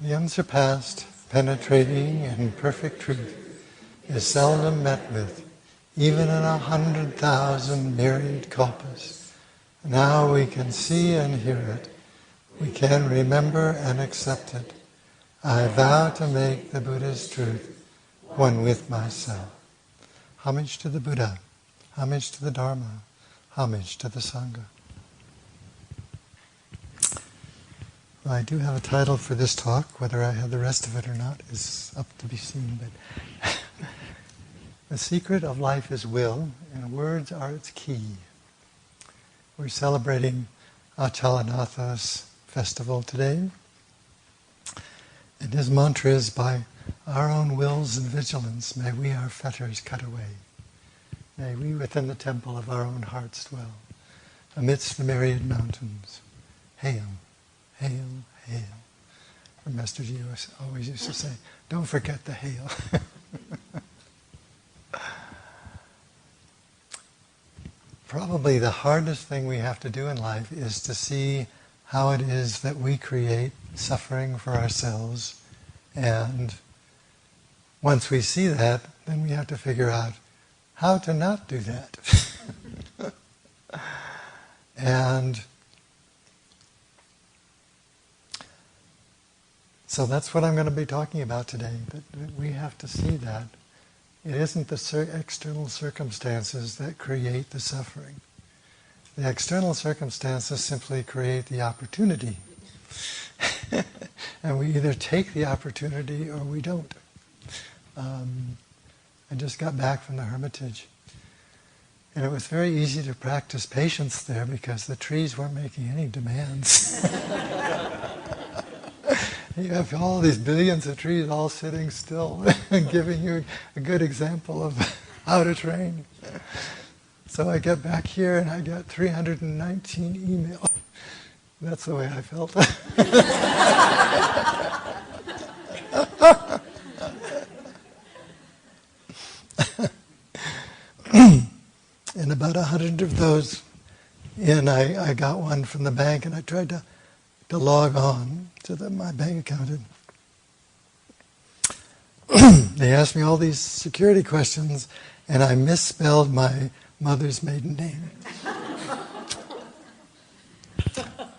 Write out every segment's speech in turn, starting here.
The unsurpassed, penetrating, and perfect truth is seldom met with, even in 100,000 myriad kalpas. Now we can see and hear it. We can remember and accept it. I vow to make the Buddha's truth one with myself. Homage to the Buddha. Homage to the Dharma. Homage to the Sangha. Well, I do have a title for this talk. Whether I have the rest of it or not is up to be seen. But the secret of life is will, and words are its key. We're celebrating Achalanatha's Festival today. And his mantra is, by our own wills and vigilance, may we our fetters cut away. May we within the temple of our own hearts dwell, amidst the myriad mountains. Hail, hail, hail. Our Master Jisho always used to say, don't forget the hail. Probably the hardest thing we have to do in life is to see how it is that we create suffering for ourselves. And once we see that, then we have to figure out how to not do that. And so that's what I'm going to be talking about today, that we have to see that it isn't the external circumstances that create the suffering. The external circumstances simply create the opportunity. And we either take the opportunity or we don't. I just got back from the Hermitage. And it was very easy to practice patience there because the trees weren't making any demands. You have all these billions of trees all sitting still and giving you a good example of how to train. So I get back here and I got 319 emails. That's the way I felt. And about 100 of those in, I got one from the bank, and I tried to log on to my bank account. They asked me all these security questions, and I misspelled my mother's maiden name.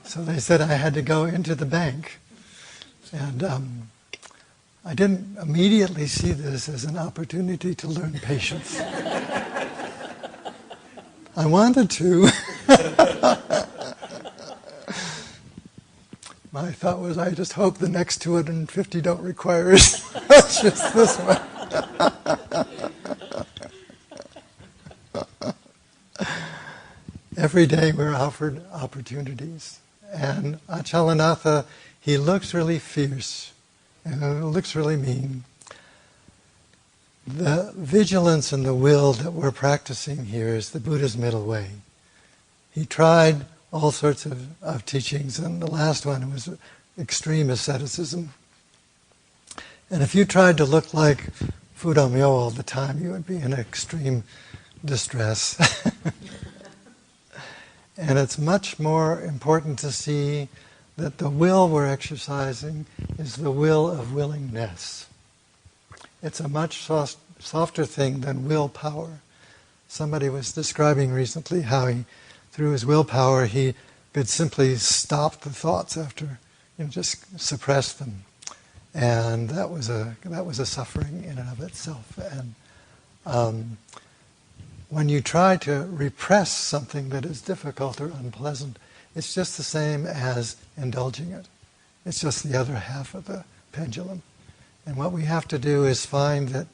So they said I had to go into the bank. And I didn't immediately see this as an opportunity to learn patience. I wanted to. My thought was, I just hope the next 250 don't require it. It's just this one. Every day we're offered opportunities. And Achalanatha, he looks really fierce. And it looks really mean. The vigilance and the will that we're practicing here is the Buddha's middle way. He tried all sorts of teachings, and the last one was extreme asceticism. And if you tried to look like Fudo-myo-o all the time, you would be in extreme distress. And it's much more important to see that the will we're exercising is the will of willingness. It's a much softer thing than willpower. Somebody was describing recently how through his willpower, he could simply stop the thoughts after, just suppress them. And that was a suffering in and of itself. And when you try to repress something that is difficult or unpleasant, it's just the same as indulging it. It's just the other half of the pendulum. And what we have to do is find that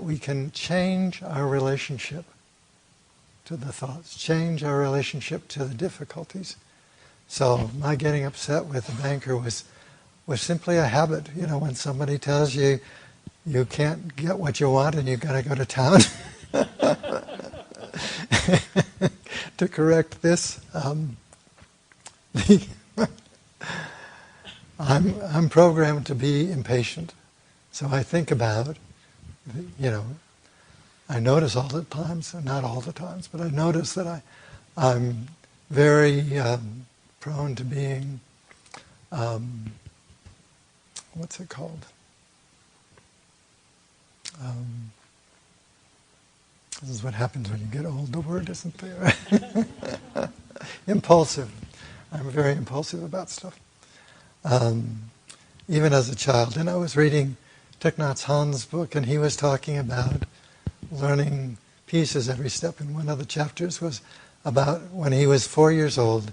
we can change our relationship to the thoughts, change our relationship to the difficulties. So my getting upset with the banker was simply a habit. When somebody tells you you can't get what you want and you've got to go to town to correct this, I'm programmed to be impatient. So I think about, I notice all the times, not all the times, but I notice that I'm very prone to being, what's it called? This is what happens when you get old. The word isn't there. Impulsive. I'm very impulsive about stuff. Even as a child. And I was reading Thich Nhat Hanh's book, and he was talking about learning pieces every step. And one of the chapters was about when he was 4 years old,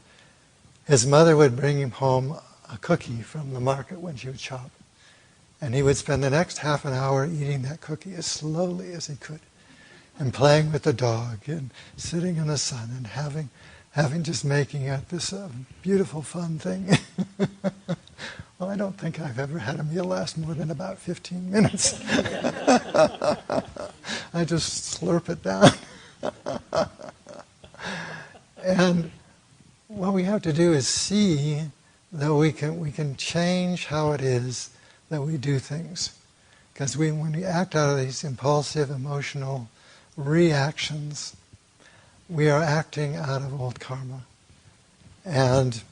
his mother would bring him home a cookie from the market when she would shop. And he would spend the next half an hour eating that cookie as slowly as he could, and playing with the dog, and sitting in the sun, and having just making it this beautiful, fun thing. Well, I don't think I've ever had a meal last more than about 15 minutes. I just slurp it down. And what we have to do is see that we can change how it is that we do things. Because when we act out of these impulsive, emotional reactions, we are acting out of old karma. And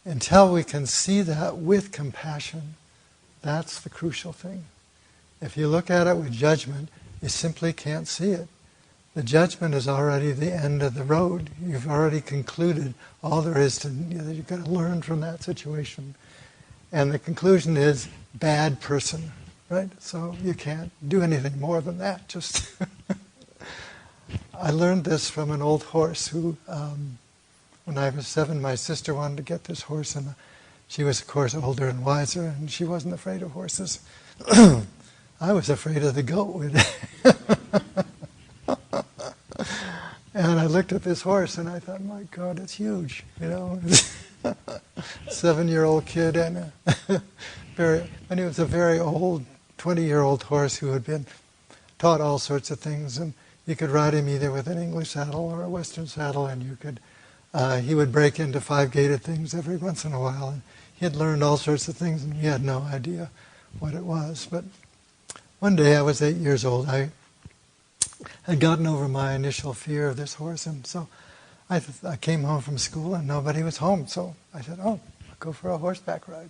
until we can see that with compassion, that's the crucial thing. If you look at it with judgment, you simply can't see it. The judgment is already the end of the road. You've already concluded all there is to, you've got to learn from that situation. And the conclusion is, bad person, right? So you can't do anything more than that. Just I learned this from an old horse who, when I was 7, my sister wanted to get this horse, and she was, of course, older and wiser, and she wasn't afraid of horses. I was afraid of the goat. And I looked at this horse, and I thought, my God, it's huge, 7-year-old kid, and he was a very old, 20-year-old horse who had been taught all sorts of things, and you could ride him either with an English saddle or a Western saddle, and you could. He would break into 5-gated things every once in a while, and he had learned all sorts of things, and we had no idea what it was. But one day, I was 8 years old. I had gotten over my initial fear of this horse, and so I came home from school, and nobody was home. So I said, I'll go for a horseback ride.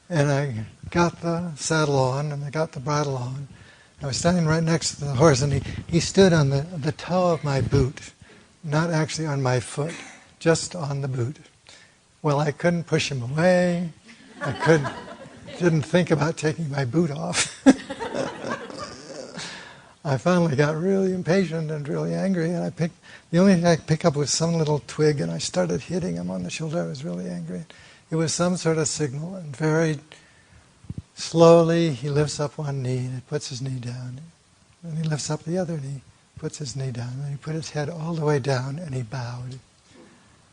And I got the saddle on, and I got the bridle on. I was standing right next to the horse, and he stood on the toe of my boot, not actually on my foot, just on the boot. Well, I couldn't push him away. Didn't think about taking my boot off. I finally got really impatient and really angry, and the only thing I could pick up was some little twig, and I started hitting him on the shoulder. I was really angry. It was some sort of signal, and very slowly he lifts up one knee and he puts his knee down. And he lifts up the other knee, puts his knee down, and he put his head all the way down, and he bowed.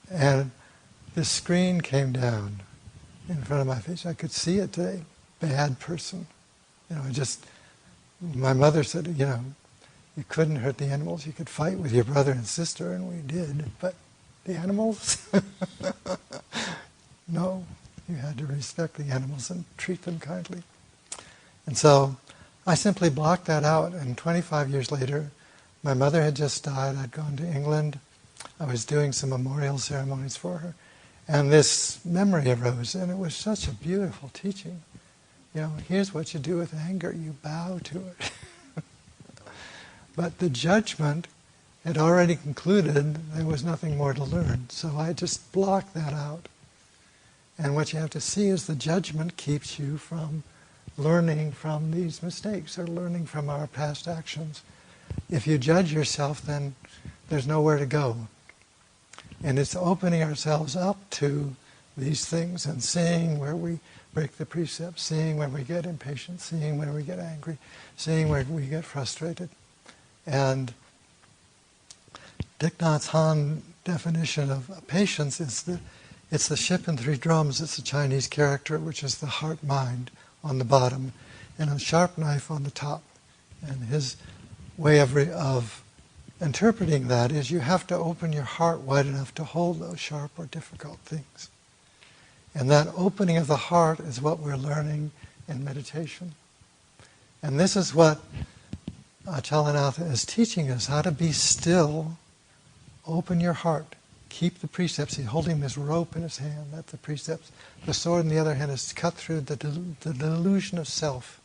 And the screen came down in front of my face. I could see it today. Bad person. My mother said, you couldn't hurt the animals. You could fight with your brother and sister, and we did. But the animals? No. You had to respect the animals and treat them kindly. And so I simply blocked that out, and 25 years later, my mother had just died. I'd gone to England. I was doing some memorial ceremonies for her. And this memory arose, and it was such a beautiful teaching. Here's what you do with anger. You bow to it. But the judgment had already concluded. There was nothing more to learn. So I just blocked that out. And what you have to see is the judgment keeps you from learning from these mistakes or learning from our past actions. If you judge yourself, then there's nowhere to go. And it's opening ourselves up to these things and seeing where we break the precepts, seeing where we get impatient, seeing where we get angry, seeing where we get frustrated. And Thich Nhat Hanh's definition of patience is it's the ship in 3 drums. It's the Chinese character, which is the heart-mind on the bottom, and a sharp knife on the top. And his way of interpreting that is you have to open your heart wide enough to hold those sharp or difficult things. And that opening of the heart is what we're learning in meditation. And this is what Achalanatha is teaching us, how to be still, open your heart, keep the precepts. He's holding this rope in his hand. That's the precepts. The sword in the other hand is cut through the delusion of self.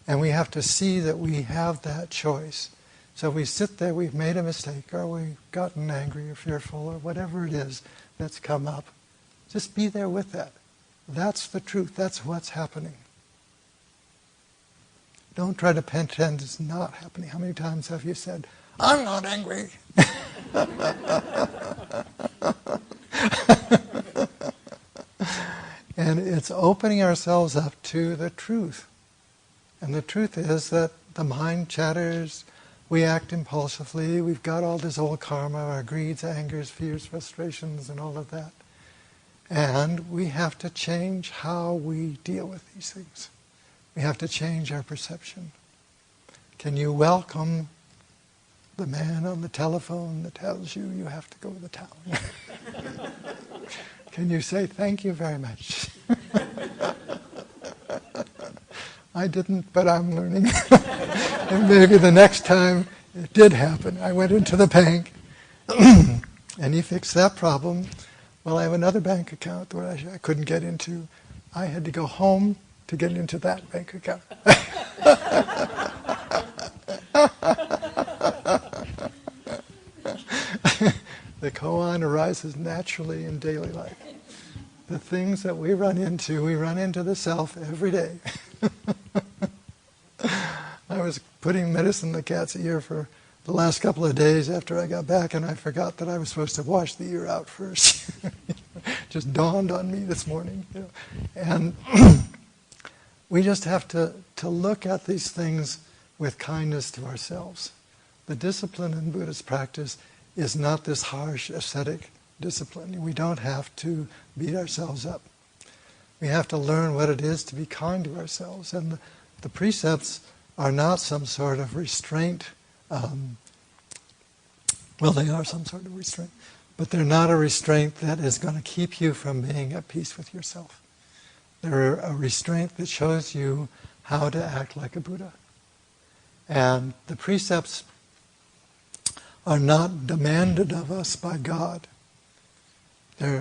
And we have to see that we have that choice. So we sit there, we've made a mistake, or we've gotten angry or fearful, or whatever it is that's come up. Just be there with that. That's the truth. That's what's happening. Don't try to pretend it's not happening. How many times have you said, I'm not angry? And it's opening ourselves up to the truth. And the truth is that the mind chatters, we act impulsively, we've got all this old karma, our greeds, angers, fears, frustrations, and all of that. And we have to change how we deal with these things. We have to change our perception. Can you welcome the man on the telephone that tells you you have to go to the town? Can you say, thank you very much? I didn't, but I'm learning. And maybe the next time it did happen. I went into the bank and he fixed that problem. Well, I have another bank account where I couldn't get into. I had to go home to get into that bank account. The koan arises naturally in daily life. The things that we run into the self every day. I was putting medicine in the cat's ear for the last couple of days after I got back, and I forgot that I was supposed to wash the ear out first. Just dawned on me this morning. And we just have to look at these things with kindness to ourselves. The discipline in Buddhist practice is not this harsh ascetic discipline. We don't have to beat ourselves up. We have to learn what it is to be kind to ourselves. And the precepts are not some sort of restraint. Well, they are some sort of restraint. But they're not a restraint that is going to keep you from being at peace with yourself. They're a restraint that shows you how to act like a Buddha. And the precepts are not demanded of us by God.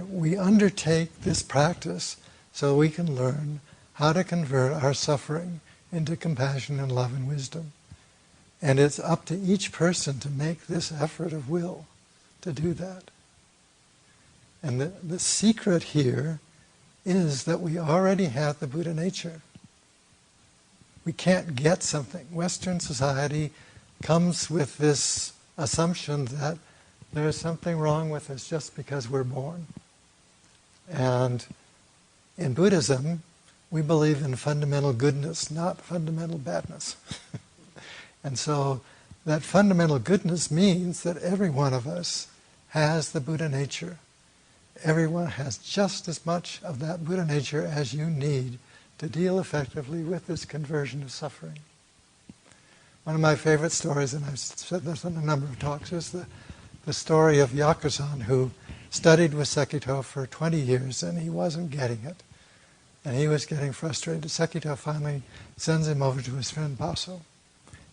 We undertake this practice so we can learn how to convert our suffering into compassion and love and wisdom. And it's up to each person to make this effort of will to do that. And the secret here is that we already have the Buddha nature. We can't get something. Western society comes with this assumption that there's something wrong with us just because we're born. And in Buddhism, we believe in fundamental goodness, not fundamental badness. And so that fundamental goodness means that every one of us has the Buddha nature. Everyone has just as much of that Buddha nature as you need to deal effectively with this conversion of suffering. One of my favorite stories, and I've said this in a number of talks, is the story of Yakusan, who studied with Sekito for 20 years and he wasn't getting it. And he was getting frustrated. Sekito finally sends him over to his friend Baso.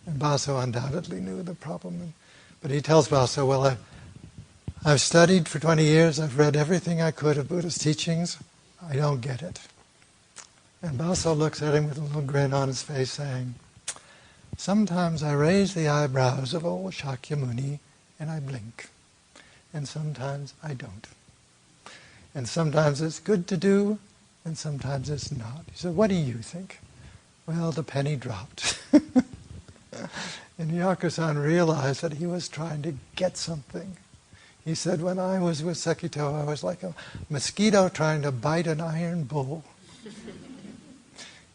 And Baso undoubtedly knew the problem. But he tells Baso, well, I've studied for 20 years, I've read everything I could of Buddha's teachings, I don't get it. And Baso looks at him with a little grin on his face saying, sometimes I raise the eyebrows of old Shakyamuni and I blink. And sometimes I don't. And sometimes it's good to do, and sometimes it's not. He said, what do you think? Well, the penny dropped. And Yakusan realized that he was trying to get something. He said, when I was with Sekito, I was like a mosquito trying to bite an iron bowl.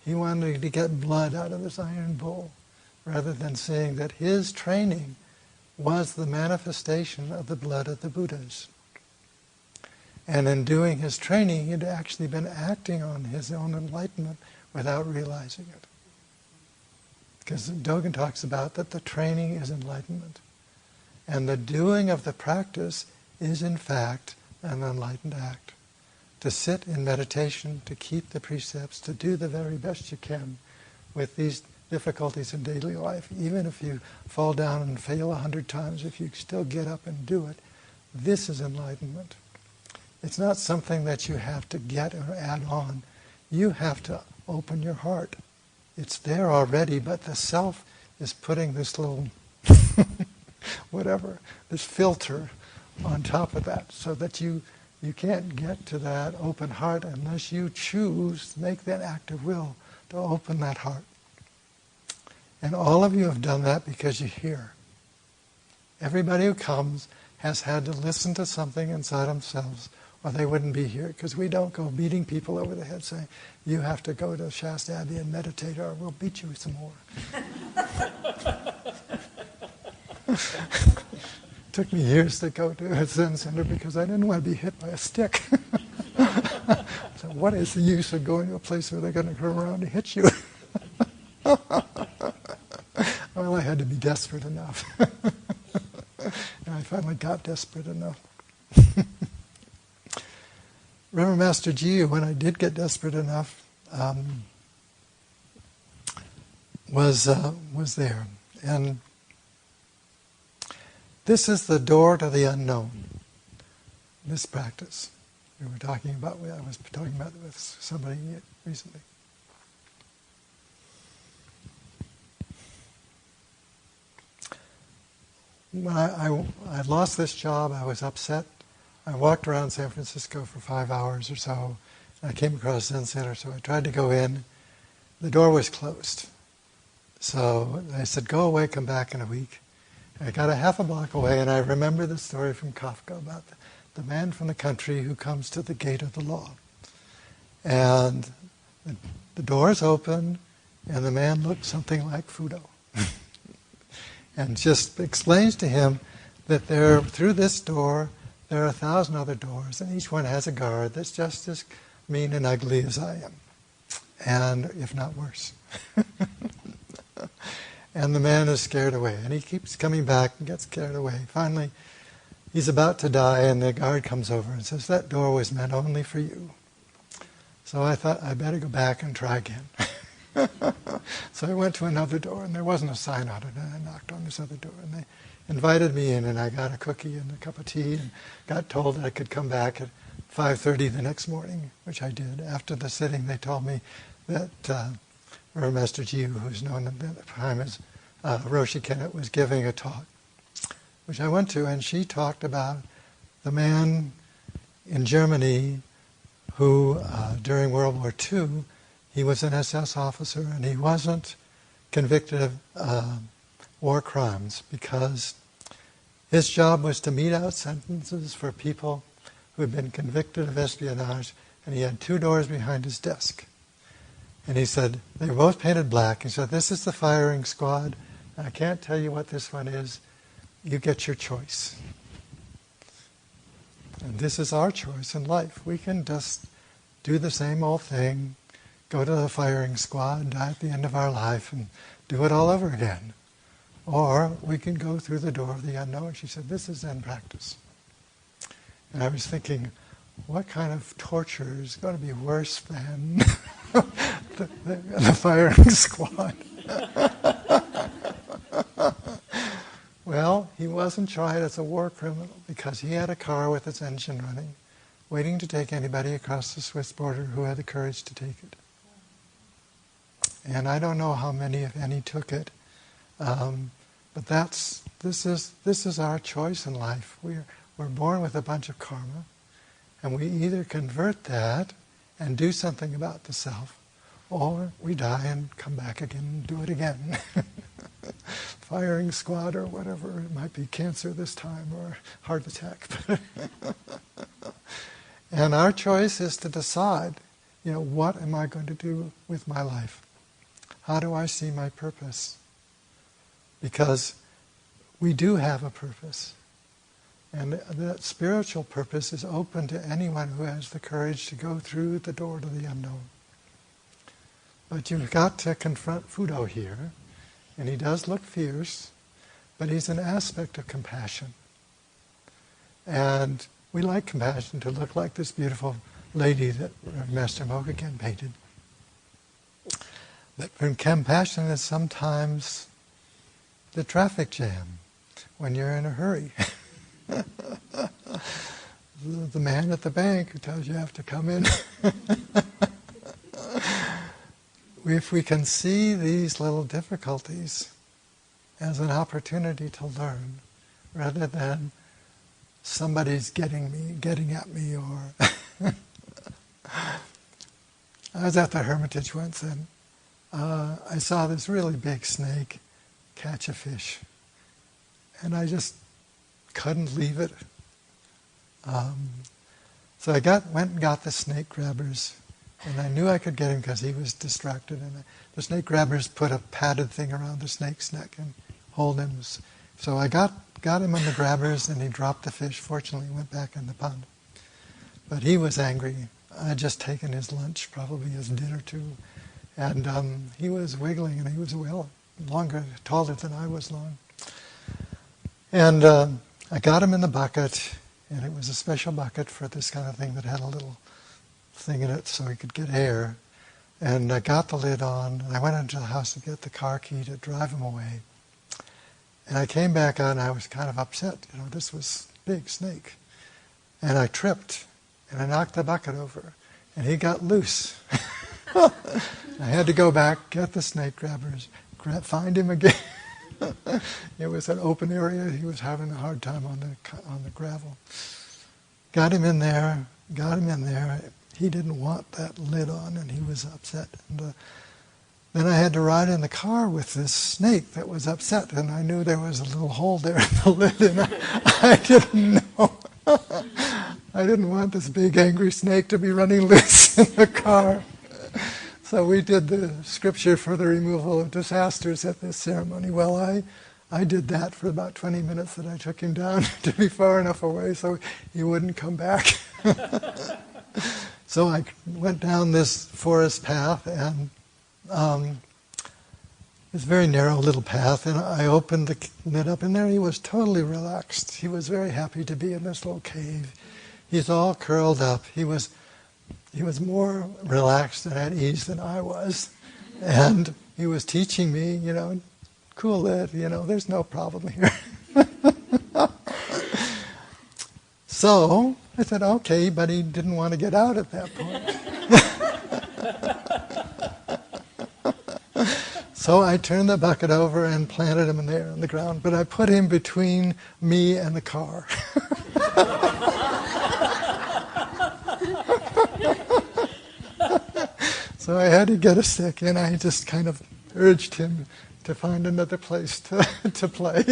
He wanted to get blood out of this iron bowl, rather than seeing that his training was the manifestation of the blood of the Buddhas. And in doing his training, he'd actually been acting on his own enlightenment without realizing it. Because Dogen talks about that the training is enlightenment. And the doing of the practice is in fact an enlightened act. To sit in meditation, to keep the precepts, to do the very best you can with these difficulties in daily life. Even if you fall down and fail 100 times, if you still get up and do it, This is enlightenment. It's not something that you have to get or add on. You have to open your heart. It's there already, but the self is putting this little whatever, this filter on top of that, so that you can't get to that open heart unless you choose, make that act of will to open that heart. And all of you have done that because you hear. Everybody who comes has had to listen to something inside themselves, or they wouldn't be here, because we don't go beating people over the head saying, you have to go to Shasta Abbey and meditate or we'll beat you some more. Took me years to go to a Zen center because I didn't want to be hit by a stick. So what is the use of going to a place where they're going to come around and hit you? Well, I had to be desperate enough. And I finally got desperate enough. Remember Master Jisho, when I did get desperate enough, was there. And this is the door to the unknown, this practice. I was talking about it with somebody recently. When I lost this job, I was upset. I walked around San Francisco for 5 hours or so. And I came across Zen Center, so I tried to go in. The door was closed. So I said, go away, come back in a week. I got a half a block away, and I remember the story from Kafka about the man from the country who comes to the gate of the law. And the doors open, and the man looks something like Fudo. And just explains to him that through this door, there are 1,000 other doors, and each one has a guard that's just as mean and ugly as I am, and if not worse. And the man is scared away, and he keeps coming back and gets scared away. Finally, he's about to die, and the guard comes over and says, that door was meant only for you. So I thought, I better go back and try again. So I went to another door, and there wasn't a sign on it, and I knocked on this other door, and they invited me in, and I got a cookie and a cup of tea, and got told that I could come back at 5:30 the next morning, which I did. After the sitting, they told me that Master Jisho, who's known at the time as Roshi Kennett, was giving a talk, which I went to, and she talked about the man in Germany who, during World War II, he was an SS officer, and he wasn't convicted of war crimes because his job was to mete out sentences for people who had been convicted of espionage, and he had 2 doors behind his desk. And he said, they were both painted black. He said, this is the firing squad. I can't tell you what this one is. You get your choice. And this is our choice in life. We can just do the same old thing, go to the firing squad, die at the end of our life, and do it all over again. Or we can go through the door of the unknown. She said, this is Zen practice. And I was thinking, what kind of torture is going to be worse than the firing squad? Well, he wasn't tried as a war criminal because he had a car with its engine running, waiting to take anybody across the Swiss border who had the courage to take it. And I don't know how many, if any, took it. But this is our choice in life. We're born with a bunch of karma, and we either convert that and do something about the self, or we die and come back again and do it again. Firing squad or whatever, it might be cancer this time or heart attack. And our choice is to decide, what am I going to do with my life? How do I see my purpose? Because we do have a purpose. And that spiritual purpose is open to anyone who has the courage to go through the door to the unknown. But you've got to confront Fudo here. And he does look fierce, but he's an aspect of compassion. And we like compassion to look like this beautiful lady that Master Mokugen painted. But compassion is sometimes the traffic jam when you're in a hurry. the man at the bank who tells you have to come in. If we can see these little difficulties as an opportunity to learn, rather than somebody's getting at me, or I was at the Hermitage once, and I saw this really big snake catch a fish, and I just couldn't leave it. So I went and got the snake grabbers, and I knew I could get him because he was distracted. And the snake grabbers put a padded thing around the snake's neck and hold him. So I got him on the grabbers, and he dropped the fish. Fortunately, he went back in the pond. But he was angry. I'd just taken his lunch, probably his dinner too, and he was wiggling, and he was taller than I was long. And I got him in the bucket, and it was a special bucket for this kind of thing that had a little thing in it so he could get air. And I got the lid on, and I went into the house to get the car key to drive him away. And I came back out, and I was kind of upset. This was a big snake. And I tripped, and I knocked the bucket over, and he got loose. I had to go back, get the snake grabbers, find him again. It was an open area. He was having a hard time on the gravel. Got him in there. He didn't want that lid on, and he was upset. And then I had to ride in the car with this snake that was upset, and I knew there was a little hole there in the lid, and I didn't know. I didn't want this big angry snake to be running loose in the car. So we did the scripture for the removal of disasters at this ceremony. Well, I did that for about 20 minutes, that I took him down to be far enough away so he wouldn't come back. So I went down this forest path, and this very narrow little path, and I opened the lid up, and there he was, totally relaxed. He was very happy to be in this little cave. He's all curled up. He was more relaxed and at ease than I was. And he was teaching me, cool it, there's no problem here. So I said, okay, but he didn't want to get out at that point. So I turned the bucket over and planted him there on the ground, but I put him between me and the car. So I had to get a stick, and I just kind of urged him to find another place to play.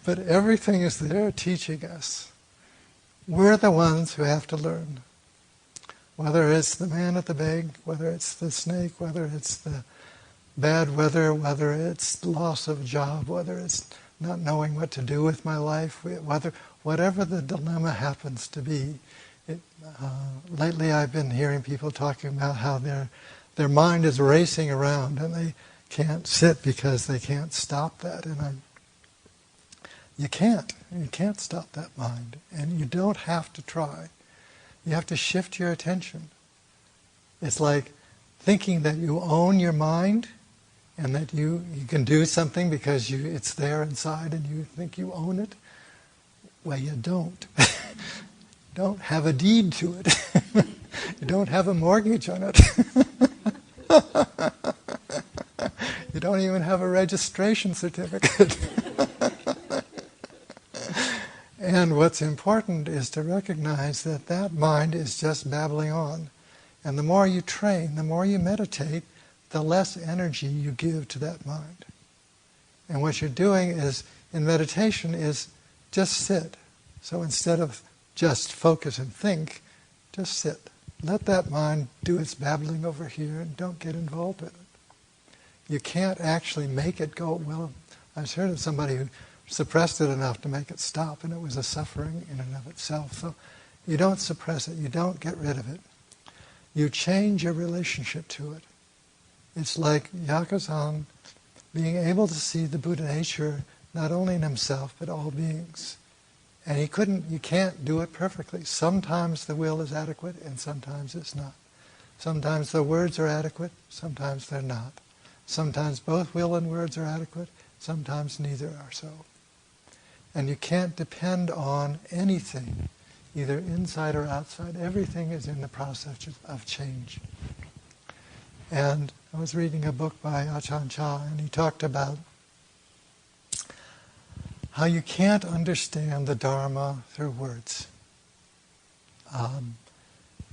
But everything is there teaching us. We're the ones who have to learn. Whether it's the man at the bank, whether it's the snake, whether it's the bad weather, whether it's loss of job, whether it's not knowing what to do with my life, whatever the dilemma happens to be. Lately I've been hearing people talking about how their mind is racing around and they can't sit because they can't stop that. And you can't stop that mind, and you don't have to try. You have to shift your attention. It's like thinking that you own your mind and that you can do something because it's there inside and you think you own it. Well, you don't. Don't have a deed to it. You don't have a mortgage on it. You don't even have a registration certificate. And what's important is to recognize that that mind is just babbling on. And the more you train, the more you meditate, the less energy you give to that mind. And what you're doing is, in meditation, is just sit. So instead of just focus and think, just sit. Let that mind do its babbling over here and don't get involved with it. You can't actually make it go, well, I've heard of somebody who suppressed it enough to make it stop, and it was a suffering in and of itself. So you don't suppress it, you don't get rid of it. You change your relationship to it. It's like Yakusan being able to see the Buddha nature not only in himself, but all beings. And you can't do it perfectly. Sometimes the will is adequate and sometimes it's not. Sometimes the words are adequate, sometimes they're not. Sometimes both will and words are adequate, sometimes neither are so. And you can't depend on anything, either inside or outside. Everything is in the process of change. And I was reading a book by Achalanatha, and he talked about how you can't understand the Dharma through words.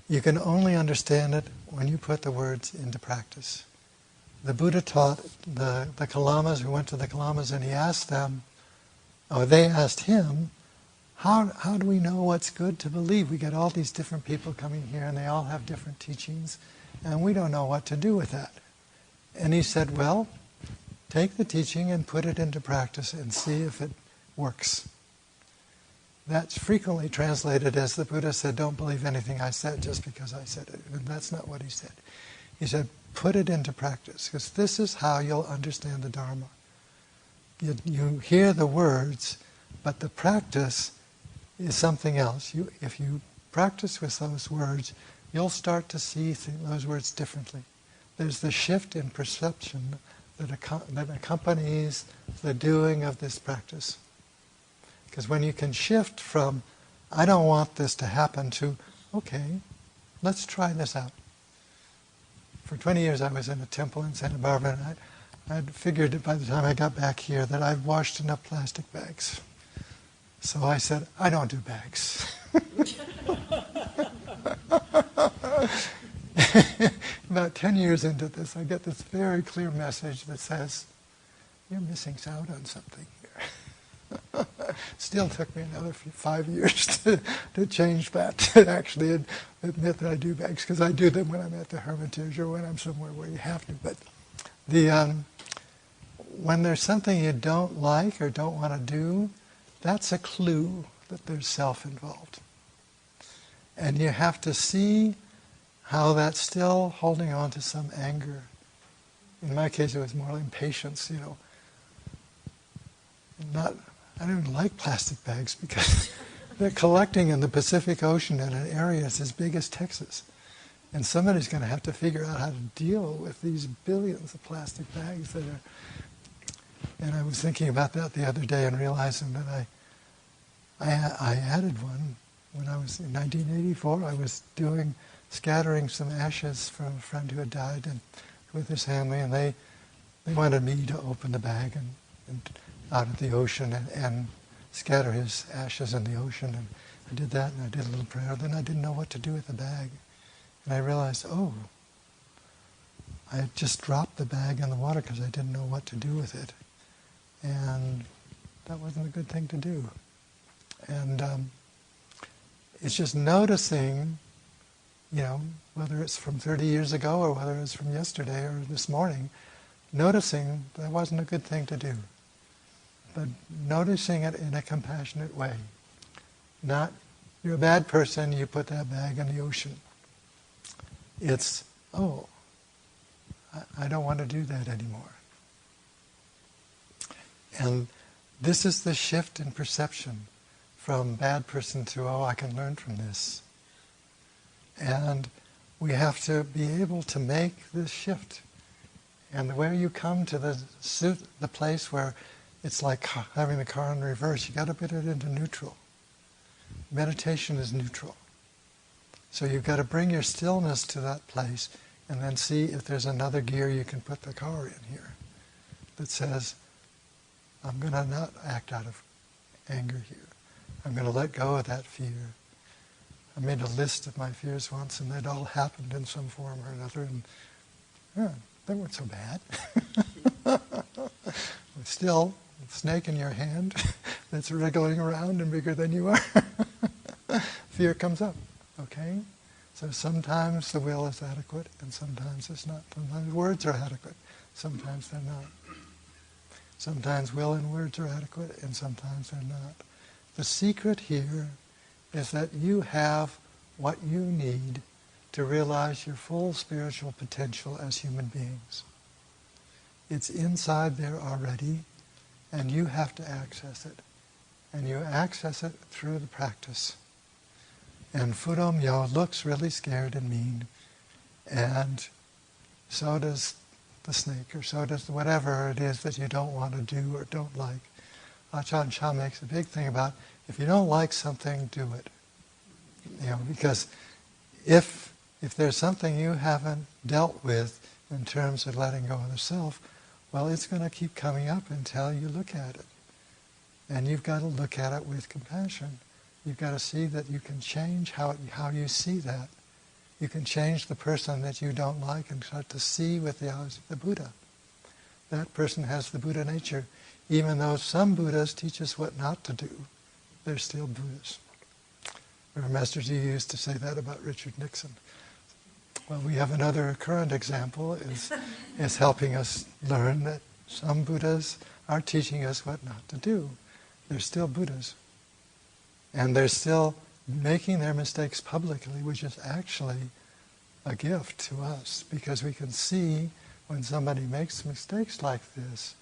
You can only understand it when you put the words into practice. The Buddha taught the Kalamas who went to the Kalamas, and he asked them, or they asked him, how do we know what's good to believe? We get all these different people coming here, and they all have different teachings, and we don't know what to do with that. And he said, well, take the teaching and put it into practice and see if it works. That's frequently translated as the Buddha said, don't believe anything I said just because I said it. And that's not what he said. He said, put it into practice, because this is how you'll understand the Dharma. You hear the words, but the practice is something else. If you practice with those words, you'll start to see those words differently. There's the shift in perception that accompanies the doing of this practice. Because when you can shift from, I don't want this to happen, to, okay, let's try this out. For 20 years I was in a temple in Santa Barbara, and I'd figured that by the time I got back here that I'd washed enough plastic bags. So I said, I don't do bags. About 10 years into this, I get this very clear message that says, you're missing out on something here. Still took me another 5 years to change that, to actually admit that I do bags, because I do them when I'm at the Hermitage or when I'm somewhere where you have to. But when there's something you don't like or don't want to do, that's a clue that there's self involved. And you have to see how that's still holding on to some anger. In my case, it was more like impatience, I don't even like plastic bags because they're collecting in the Pacific Ocean in an area that's as big as Texas. And somebody's going to have to figure out how to deal with these billions of plastic bags that are... And I was thinking about that the other day and realizing that I added one. When I was in 1984, I was scattering some ashes from a friend who had died and with his family, and they wanted me to open the bag and out at the ocean and scatter his ashes in the ocean. And I did that, and I did a little prayer. Then I didn't know what to do with the bag. And I realized, I had just dropped the bag in the water because I didn't know what to do with it. And that wasn't a good thing to do. And it's just noticing, whether it's from 30 years ago or whether it's from yesterday or this morning, noticing that wasn't a good thing to do. But noticing it in a compassionate way. Not, you're a bad person, you put that bag in the ocean. It's, I don't want to do that anymore. And this is the shift in perception from bad person to, I can learn from this. And we have to be able to make this shift. And the way you come to the place where it's like having the car in reverse, you got to put it into neutral. Meditation is neutral. So you've got to bring your stillness to that place and then see if there's another gear you can put the car in here that says, I'm going to not act out of anger here. I'm going to let go of that fear. I made a list of my fears once, and they'd all happened in some form or another, and they weren't so bad. But still, a snake in your hand that's wriggling around and bigger than you are, fear comes up, okay? So sometimes the will is adequate, and sometimes it's not. Sometimes words are adequate, sometimes they're not. Sometimes will and words are adequate, and sometimes they're not. The secret here is that you have what you need to realize your full spiritual potential as human beings. It's inside there already, and you have to access it. And you access it through the practice. And Fudo-myo-o looks really scared and mean, and so does the snake, or so does whatever it is that you don't want to do or don't like. Ajahn Chah makes a big thing about, if you don't like something, do it. Because if there's something you haven't dealt with in terms of letting go of the self, well, it's going to keep coming up until you look at it. And you've got to look at it with compassion. You've got to see that you can change how you see that. You can change the person that you don't like and start to see with the eyes of the Buddha. That person has the Buddha nature. Even though some Buddhas teach us what not to do, they're still Buddhas. Master Ji used to say that about Richard Nixon. Well, we have another current example is helping us learn that some Buddhas are teaching us what not to do. They're still Buddhas. And they're still making their mistakes publicly, which is actually a gift to us, because we can see when somebody makes mistakes like this,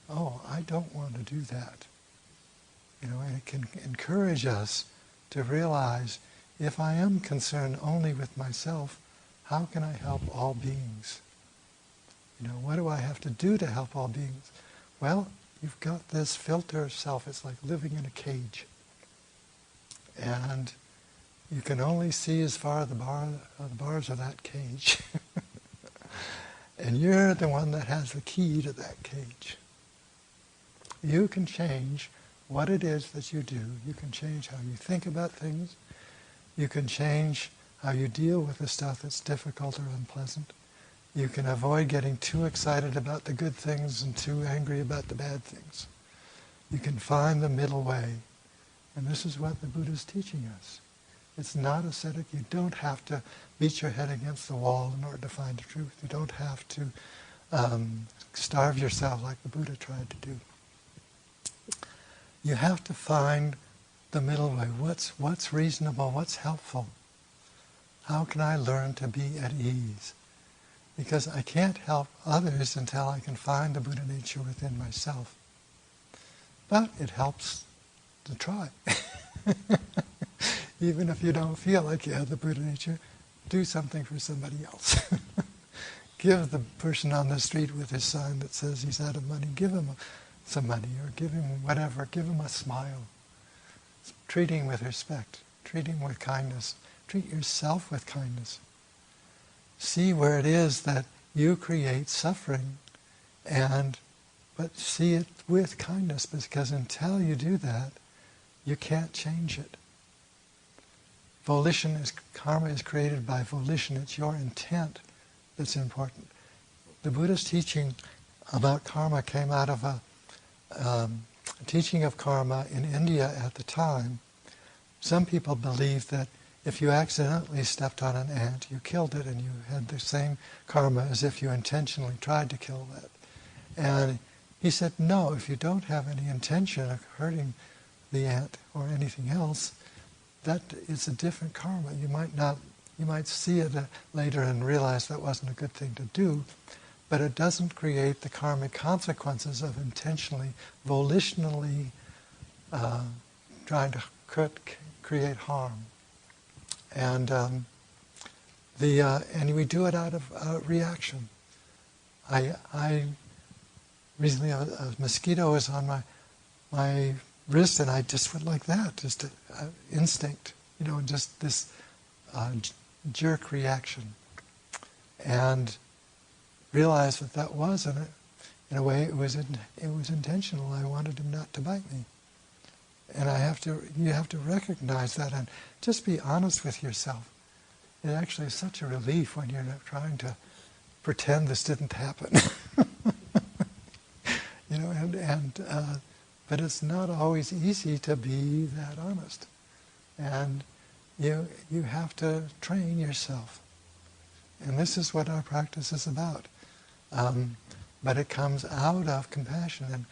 oh, I don't want to do that. And it can encourage us to realize, if I am concerned only with myself, how can I help all beings? What do I have to do to help all beings? Well, you've got this filter of self. It's like living in a cage. And you can only see as far as the bars of that cage. And you're the one that has the key to that cage. You can change what it is that you do. You can change how you think about things. You can change how you deal with the stuff that's difficult or unpleasant. You can avoid getting too excited about the good things and too angry about the bad things. You can find the middle way. And this is what the Buddha is teaching us. It's not ascetic. You don't have to beat your head against the wall in order to find the truth. You don't have to starve yourself like the Buddha tried to do. You have to find the middle way. What's reasonable? What's helpful? How can I learn to be at ease? Because I can't help others until I can find the Buddha nature within myself. But it helps to try. Even if you don't feel like you have the Buddha nature, do something for somebody else. Give the person on the street with his sign that says he's out of money, give him some money, or give him whatever, give him a smile. Treat him with respect, treat him with kindness, treat yourself with kindness. See where it is that you create suffering, but see it with kindness, because until you do that, you can't change it. Karma is created by volition. It's your intent that's important. The Buddha's teaching about karma came out of a teaching of karma in India at the time. Some people believe that if you accidentally stepped on an ant, you killed it, and you had the same karma as if you intentionally tried to kill that. And he said, no, if you don't have any intention of hurting the ant or anything else, that is a different karma. You might see it later and realize that wasn't a good thing to do, but it doesn't create the karmic consequences of intentionally, volitionally trying to create harm. And we do it out of reaction. Recently a mosquito was on my wrist, and I just went like that, just instinct, just this jerk reaction, and realized that wasn't, in a way, it was intentional. I wanted him not to bite me, and you have to recognize that and just be honest with yourself. It actually is such a relief when you're not trying to pretend this didn't happen, but it's not always easy to be that honest. And you have to train yourself. And this is what our practice is about. But it comes out of compassion. And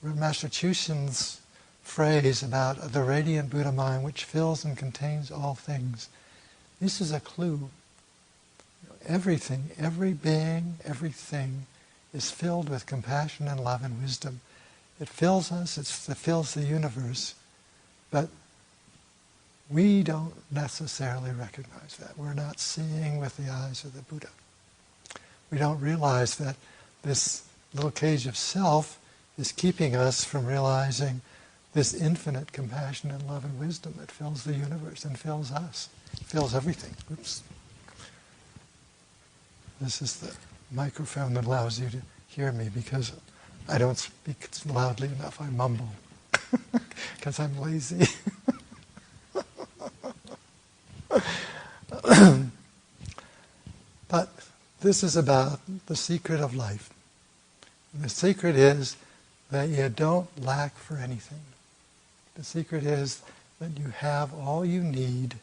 Master Chushin's phrase about the radiant Buddha mind which fills and contains all things, this is a clue. Everything, every being, everything is filled with compassion and love and wisdom. It fills us, it fills the universe, but we don't necessarily recognize that. We're not seeing with the eyes of the Buddha. We don't realize that this little cage of self is keeping us from realizing this infinite compassion and love and wisdom that fills the universe and fills us, fills everything. Oops. This is the microphone that allows you to hear me because I don't speak loudly enough. I mumble because I'm lazy. But this is about the secret of life. The secret is that you don't lack for anything. The secret is that you have all you need,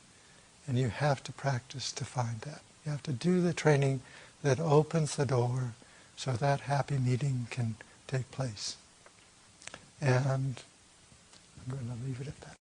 and you have to practice to find that. You have to do the training that opens the door so that happy meeting can take place. And I'm going to leave it at that.